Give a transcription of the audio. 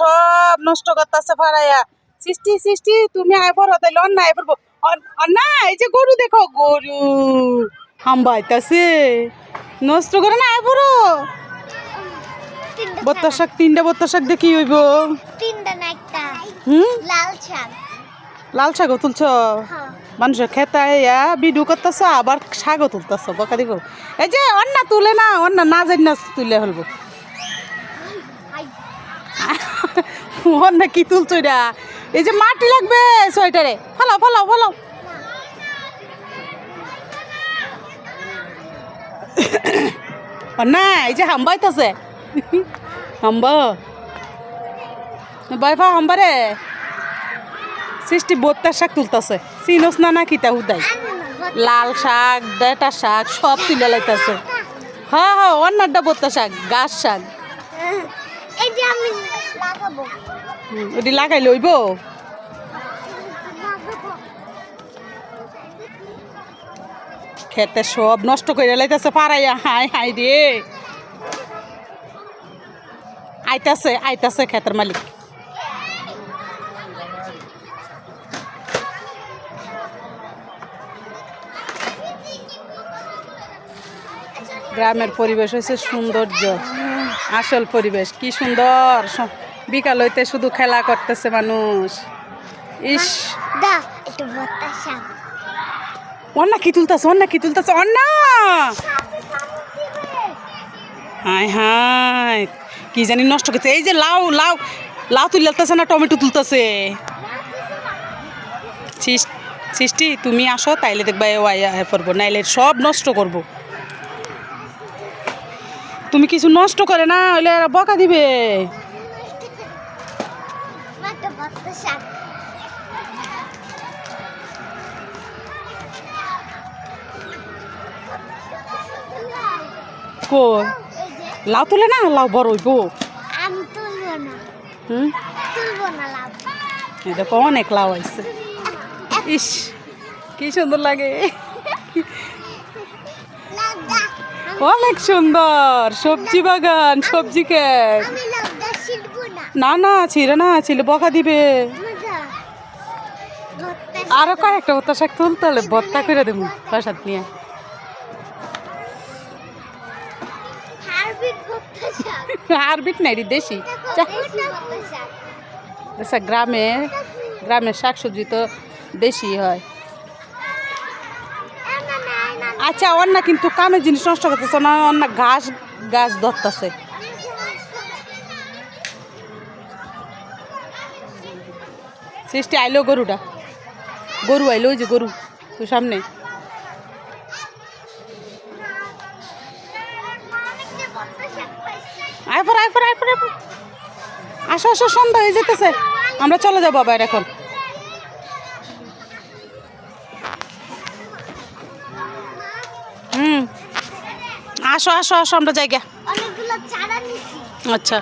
সব নষ্ট করতেছে ফারাইয়া। সৃষ্টি সৃষ্টি তুমি আয় পড়ো, তাইলে অন্য আয় পড়বো। না এই যে গরু দেখো, গরু হাম্বাইতাছে, নষ্ট করে না আয় পড়ো। বত্তা শাক, তিনটা বত্তা শাক দেখি হইব। লাল শাকও তুলছ? মানুষের খেতে বিডু করতেছ, আবার শাকও তুলতেছ, বকা দিব। এই যে অন্য তুলে না, অন্য না জানি না তুলে হলবো। অন্য কি তুলছ এটা? এই যে মাটি লাগবে সোয়েটারে, ফলাও ফলাও ফলাও। না এই যে হাম্বাইতেছে, হাম্বা বাইফা হাম্বারে। সৃষ্টি বত্তার শাক তুলতেছে, চিনোস না কিতা হুদাই। লাল শাক, ডাটা শাক সব তুলে লাইতেছে। হ্যাঁ হ্যাঁ, অন্যটা বত্তা শাক, গাছ শাক। ওটি লাগাই লইব। খেতে সব নষ্ট করে লাইতেছে পারাইয়া। হাই হাই রে, আইতাছে আইতাছে খেতের মালিক। গ্রামের পরিবেশ হয়েছে সৌন্দর্য, আসল পরিবেশ। কি সুন্দর, বিকাল হইতে শুধু খেলা করতেছে মানুষ। ইস অন্না কি তুলতেছে, অন্না কি তুলতেছে, অন্না হাই হাই কি জানি নষ্ট করছে। এই যে লাউ লাউ লাউ তুলতেছে না, টমেটো তুলতেছে। সৃষ্টি তুমি আসো, তাইলে দেখবা করবো, নাইলে সব নষ্ট করবো। তুমি কিছু নষ্ট করে না হইলে বকা দিবে। কই লাউ তুলে না, লাউ বড় হইব। দেখো অনেক লাউ আছে। ইস কি সুন্দর লাগে, অনেক সুন্দর সবজি বাগান, সবজি ক্ষেত। না না ছিঁড়ে না, ছিলে বকা দিবে। আরো কয়েকটা ভত্তা শাক তুলতে হলে ভত্তা করে দেবো বাসাত নিয়ে। হারবিট নাই রে, দেশি। আচ্ছা গ্রামের শাকসবজি তো দেশি হয়। আচ্ছা অন্য কিন্তু কামের জিনিস নষ্ট করতেছে না, অন্য ঘাস গাছ ধরতেছে। সৃষ্টি আইলো, গরুটা গরু আইলো, ওই যে গরু তোর সামনে। আইপর আইপর আইপর আইপর, আসো আসো, সন্ধ্যা হয়ে যেতেছে, আমরা চলে যাবো আবার এখন। আসো আসো আসো, আমরা জায়গা। আচ্ছা।